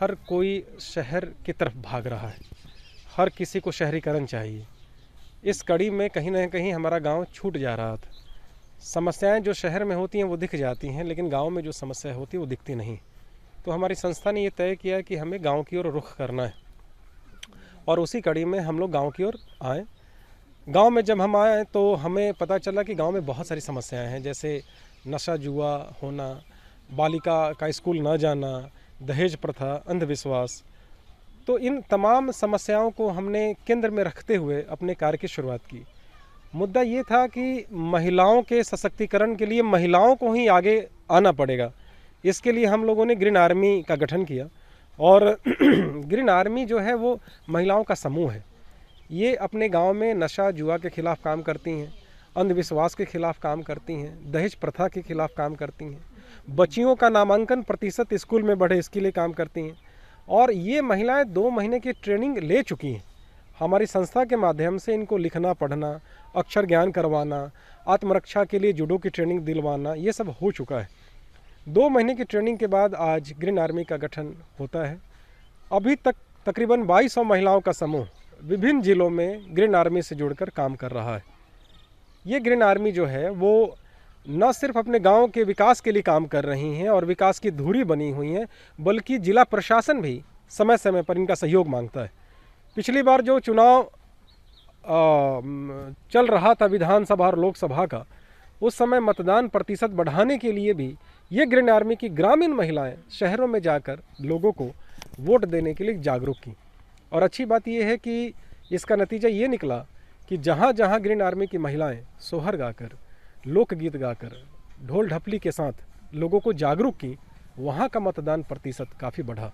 हर कोई शहर की तरफ भाग रहा है, हर किसी को शहरीकरण चाहिए। इस कड़ी में कहीं ना कहीं हमारा गांव छूट जा रहा था। समस्याएं जो शहर में होती हैं वो दिख जाती हैं, लेकिन गांव में जो समस्या होती है वो दिखती नहीं। तो हमारी संस्था ने ये तय किया कि हमें गांव की ओर रुख करना है, और उसी कड़ी में हम लोग गांव की ओर आए। गांव में जब हम आए तो हमें पता चला कि गांव में बहुत सारी समस्याएं हैं, जैसे नशा जुआ होना, बालिका का स्कूल न जाना, दहेज प्रथा, अंधविश्वास। तो इन तमाम समस्याओं को हमने केंद्र में रखते हुए अपने कार्य की शुरुआत की। मुद्दा ये था कि महिलाओं के सशक्तिकरण के लिए महिलाओं को ही आगे आना पड़ेगा। इसके लिए हम लोगों ने ग्रीन आर्मी का गठन किया, और ग्रीन आर्मी जो है वो महिलाओं का समूह है। ये अपने गांव में नशा जुआ के खिलाफ काम करती हैं, अंधविश्वास के खिलाफ काम करती हैं, दहेज प्रथा के खिलाफ काम करती हैं, बच्चियों का नामांकन प्रतिशत स्कूल में बढ़े इसके लिए काम करती हैं। और ये महिलाएं 2 महीने की ट्रेनिंग ले चुकी हैं। हमारी संस्था के माध्यम से इनको लिखना पढ़ना, अक्षर ज्ञान करवाना, आत्मरक्षा के लिए जूडो की ट्रेनिंग दिलवाना, ये सब हो चुका है। 2 महीने की ट्रेनिंग के बाद आज ग्रीन आर्मी का गठन होता है। अभी तक तकरीबन 2200 महिलाओं का समूह विभिन्न जिलों में ग्रीन आर्मी से जुड़कर काम कर रहा है। ये ग्रीन आर्मी जो है वो न सिर्फ अपने गांव के विकास के लिए काम कर रही हैं और विकास की धुरी बनी हुई हैं, बल्कि जिला प्रशासन भी समय समय पर इनका सहयोग मांगता है। पिछली बार जो चुनाव चल रहा था विधानसभा और लोकसभा का, उस समय मतदान प्रतिशत बढ़ाने के लिए भी ये ग्रीन आर्मी की ग्रामीण महिलाएं शहरों में जाकर लोगों को वोट देने के लिए जागरूक की। और अच्छी बात यह है कि इसका नतीजा ये निकला कि जहाँ जहाँ ग्रीन आर्मी की महिलाएं सोहर गाकर, लोकगीत गाकर, ढोल ढपली के साथ लोगों को जागरूक की, वहाँ का मतदान प्रतिशत काफ़ी बढ़ा।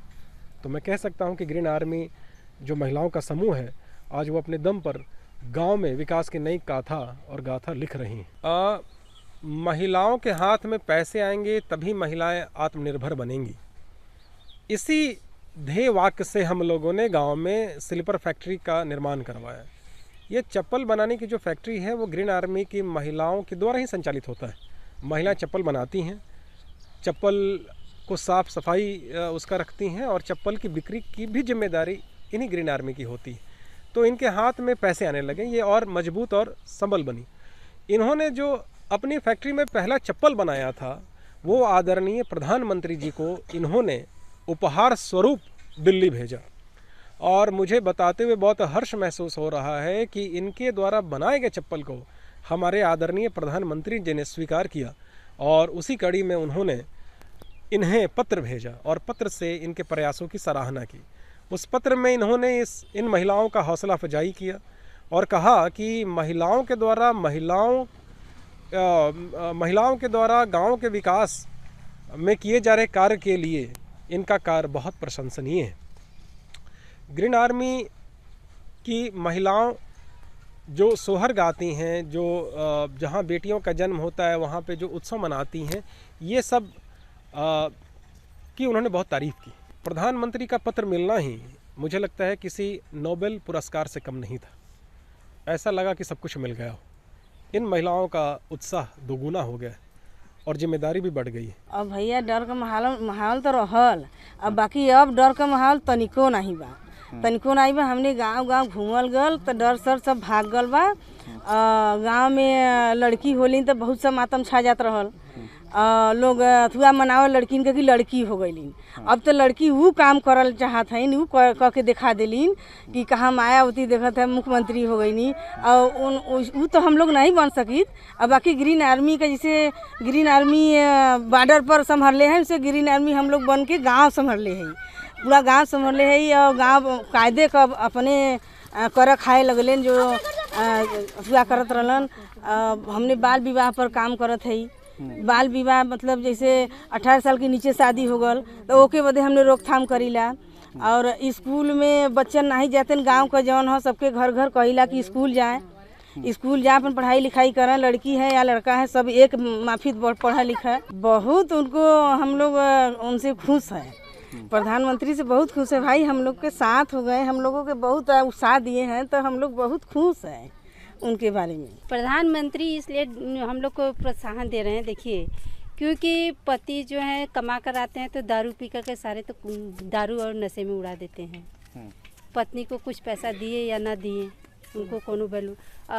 तो मैं कह सकता हूँ कि ग्रीन आर्मी जो महिलाओं का समूह है, आज वो अपने दम पर गांव में विकास की नई गाथा और गाथा लिख रही हैं। महिलाओं के हाथ में पैसे आएंगे तभी महिलाएं आत्मनिर्भर बनेंगी। इसी ध्येय वाक्य से हम लोगों ने गांव में स्लीपर फैक्ट्री का निर्माण करवाया। ये चप्पल बनाने की जो फैक्ट्री है वो ग्रीन आर्मी की महिलाओं के द्वारा ही संचालित होता है। महिलाएं चप्पल बनाती हैं, चप्पल को साफ सफाई उसका रखती हैं, और चप्पल की बिक्री की भी जिम्मेदारी इन्हीं ग्रीन आर्मी की होती है। तो इनके हाथ में पैसे आने लगे, ये और मजबूत और संबल बनी। इन्होंने जो अपनी फैक्ट्री में पहला चप्पल बनाया था, वो आदरणीय प्रधानमंत्री जी को इन्होंने उपहार स्वरूप दिल्ली भेजा, और मुझे बताते हुए बहुत हर्ष महसूस हो रहा है कि इनके द्वारा बनाए गए चप्पल को हमारे आदरणीय प्रधानमंत्री जी ने स्वीकार किया, और उसी कड़ी में उन्होंने इन्हें पत्र भेजा और पत्र से इनके प्रयासों की सराहना की। उस पत्र में इन्होंने इन महिलाओं का हौसला अफजाई किया और कहा कि महिलाओं के द्वारा गांव के विकास में किए जा रहे कार्य के लिए इनका कार्य बहुत प्रशंसनीय है। ग्रीन आर्मी की महिलाओं जो सोहर गाती हैं, जो जहाँ बेटियों का जन्म होता है वहाँ पे जो उत्सव मनाती हैं, ये सब की उन्होंने बहुत तारीफ़ की। प्रधानमंत्री का पत्र मिलना ही मुझे लगता है किसी नोबेल पुरस्कार से कम नहीं था। ऐसा लगा कि सब कुछ मिल गया हो। इन महिलाओं का उत्साह दोगुना हो गया और जिम्मेदारी भी बढ़ गई है। अब भैया डर का माहौल तो रहल, अब बाकी अब डर का माहौल तनिको नहीं बा। हमने गांव घूमल गल तो डर सर सब भाग गल बा। गांव में लड़की होली तो बहुत सा मातम छा जात रहल। लोग अथुआ मनावल लड़किन के कि लड़की हो गईलिन। अब तो लड़की वो काम करल चाहत है, वो कह के दिखा दिलीन कि कहाँ मायावती देखत है मुख्यमंत्री हो गई। और वो तो हम लोग नहीं बन सकित। अब बाकी ग्रीन आर्मी का जैसे ग्रीन आर्मी बॉर्डर पर संभाले है, उसे ग्रीन आर्मी हम लोग बन के गाँव संभाले है, पूरा गाँव संभाले है। और गाँव कायदे का अपने कर खाए लगलन जो अथुआ करत रहलन। हमने बाल विवाह पर काम करत है। बाल विवाह मतलब जैसे 18 साल के नीचे शादी हो गल तो ओके बदे हमने रोकथाम करीला। और स्कूल में बच्चन नहीं जाते, गांव का जौन हो सबके घर घर कहिला कि स्कूल जाए अपन पढ़ाई लिखाई करें। लड़की है या लड़का है सब एक माफिक पढ़ा लिखा है। बहुत उनको हम लोग उनसे खुश है, प्रधानमंत्री से बहुत खुश है भाई। हम लोग के साथ हो गए, हम लोगों के बहुत उत्साह दिए हैं, तो हम लोग बहुत खुश हैं उनके बारे में। प्रधानमंत्री इसलिए हम लोग को प्रोत्साहन दे रहे हैं। देखिए क्योंकि पति जो है कमा कर आते हैं तो दारू पी करके सारे तो दारू और नशे में उड़ा देते हैं। पत्नी को कुछ पैसा दिए या ना दिए उनको कोनो वैल्यू।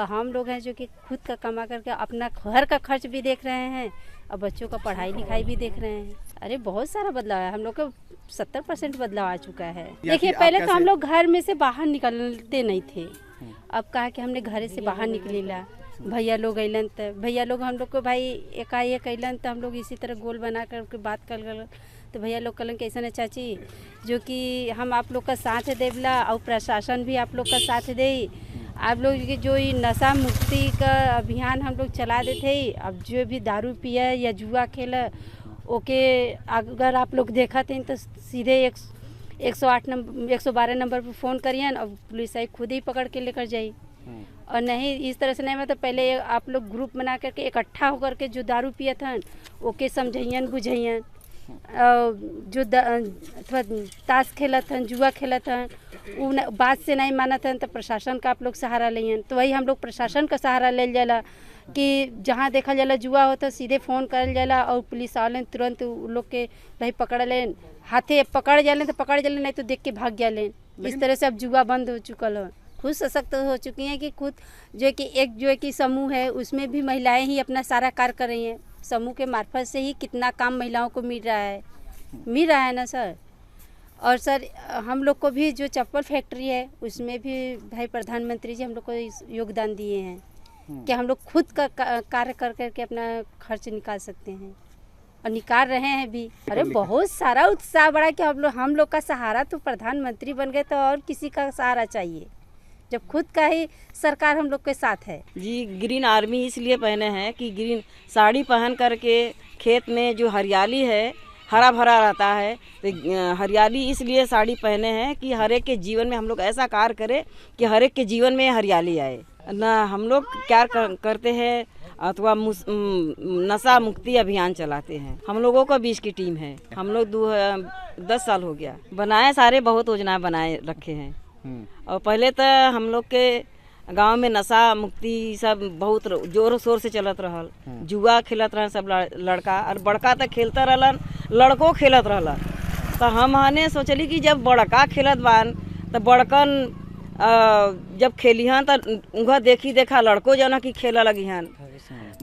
हम लोग हैं जो कि खुद का कमा करके अपना घर का खर्च भी देख रहे हैं और बच्चों का पढ़ाई लिखाई भी देख रहे हैं। अरे बहुत सारा बदलाव है, हम लोग का 70% बदलाव आ चुका है। देखिए पहले तो हम लोग घर में से बाहर निकलते नहीं थे, अब कहा कि हमने घर से बाहर निकलेला। भैया लोग अलन तो भैया लोग हम लोग को भाई एकाएक अलन तो हम लोग इसी तरह गोल बना कर बात कर गल तो भैया लोग कहलन कैसे न चाची जो कि हम आप लोग का साथ देवला और प्रशासन भी आप लोग का साथ दे। आप लोग की जो ये नशा मुक्ति का अभियान हम लोग चला देते हैं, अब जो भी दारू पिया या जुआ खेला ओके अगर आप लोग देखा थे तो सीधे 108 नंबर 112 नंबर पर फ़ोन करिए और पुलिस आई खुद ही पकड़ के लेकर जाई। और नहीं इस तरह से नहीं मतलब पहले आप लोग ग्रुप बना करके इकट्ठा होकर के जो दारू पिया था ओके समझियन बुझियन, जो अथवा ताश खेला था जुआ खेला था वो बात से नहीं माना था तो प्रशासन का आप लोग सहारा लियन। तो वही हम लोग प्रशासन का सहारा ले जाला कि जहाँ देखा जाला जुआ होता सीधे फ़ोन कर जाला और पुलिस आलन तुरंत उन लोग के भाई पकड़ लें, हाथे पकड़ जालें तो पकड़ जालें नहीं तो देख के भाग जालें। इस तरह से अब जुआ बंद हो चुका है। खुद सशक्त हो चुकी हैं कि खुद जो कि एक जो कि समूह है उसमें भी महिलाएं ही अपना सारा कार्य कर रही हैं। समूह के मार्फत से ही कितना काम महिलाओं को मिल रहा है ना सर। और सर हम लोग को भी जो चप्पल फैक्ट्री है उसमें भी भाई प्रधानमंत्री जी हम लोग को योगदान दिए हैं कि हम लोग खुद का कार्य कर करके अपना खर्च निकाल सकते हैं और निकाल रहे हैं भी। अरे बहुत सारा उत्साह बढ़ा कि हम लोग का सहारा तो प्रधानमंत्री बन गए तो और किसी का सहारा चाहिए जब खुद का ही सरकार हम लोग के साथ है। जी ग्रीन आर्मी इसलिए पहने हैं कि ग्रीन साड़ी पहन करके खेत में जो हरियाली है हरा भरा रहता है तो हरियाली इसलिए साड़ी पहने हैं कि हर एक के जीवन में हम लोग ऐसा कार्य करें कि हर एक के जीवन में हरियाली आए ना। हम लोग क्या करते हैं अथवा नशा मुक्ति अभियान चलाते हैं। हम लोगों का 20 की टीम है, हम लोग 10 साल हो गया बनाए सारे बहुत योजना बनाए रखे हैं। और पहले तो हम लोग के गांव में नशा मुक्ति सब बहुत जोर शोर से चलत रहल। जुआ खेलत रहन सब लड़का और बड़का तक खेलता रहलन, लड़कों खेलत रहलन। तो हम हने सोचली कि जब बड़का खेलत बान तो बड़कन जब खेलिहन तो उनका देखी देखा लड़को जो ना कि खेला लगिहन,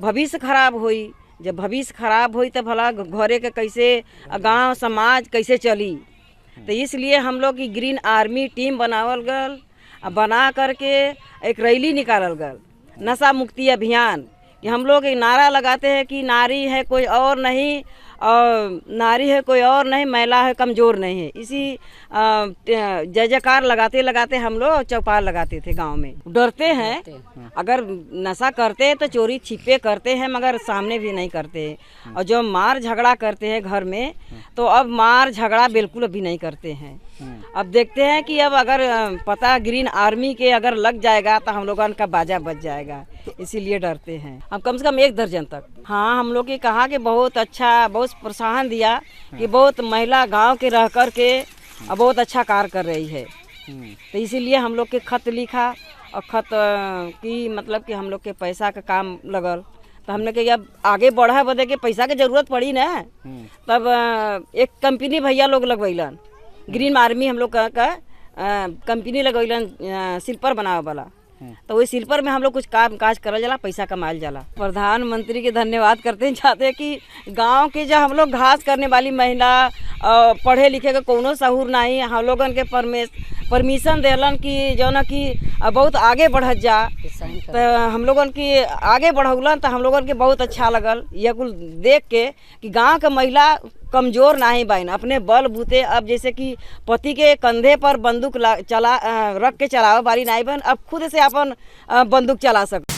भविष्य खराब होई। जब भविष्य खराब होई तो भला घरे के कैसे गांव समाज कैसे चली। तो इसलिए हम लोग की ग्रीन आर्मी टीम बनावल गल, बना करके एक रैली निकालल गल नशा मुक्ति अभियान। कि हम लोग एक नारा लगाते हैं कि नारी है कोई और नहीं और नारी है कोई और नहीं, महिला है कमज़ोर नहीं है। इसी जय जयकार लगाते लगाते हम लोग चौपाल लगाते थे गांव में। डरते हैं अगर नशा करते हैं तो चोरी छिपे करते हैं मगर सामने भी नहीं करते। और जो मार झगड़ा करते हैं घर में तो अब मार झगड़ा बिल्कुल भी नहीं करते हैं। अब देखते हैं कि अब अगर पता ग्रीन आर्मी के अगर लग जाएगा तो हम लोगों का बाजा बच जाएगा, इसीलिए डरते हैं हम कम से कम 1 दर्जन तक। हाँ हम लोग के कहा कि बहुत अच्छा बहुत प्रोत्साहन दिया कि बहुत महिला गांव के रह कर के बहुत अच्छा कार्य कर रही है। तो इसीलिए हम लोग के खत लिखा और खत की मतलब कि हम लोग के पैसा का काम लगल। तो हमने कहा अब आगे बढ़ा बदे के पैसा की जरूरत पड़ी ना, तब एक कंपनी भैया लोग लगवैलन ग्रीन आर्मी हम लोग का कंपनी लगवैलन स्लीपर बनावे वाला। तो वही स्लीपर में हम लोग कुछ काम काज करल जाला, पैसा कमायल जाला। प्रधानमंत्री के धन्यवाद करते हैं चाहते हैं कि गांव के जो हम लोग घास करने वाली महिला पढ़े लिखे का कोनो सहूर नहीं, हम लोगन के परमिशन देलन कि जो ना कि बहुत आगे बढ़त जा। तो हम लोगन की आगे बढ़ौलन तो हम लोगन के बहुत अच्छा लगल यह कुल देख के कि गांव के महिला कमज़ोर नहीं बाइन, अपने बल बूते अब जैसे कि पति के कंधे पर बंदूक रख के चलावे वाली नहीं बन, अब खुद से अपन बंदूक चला सकते।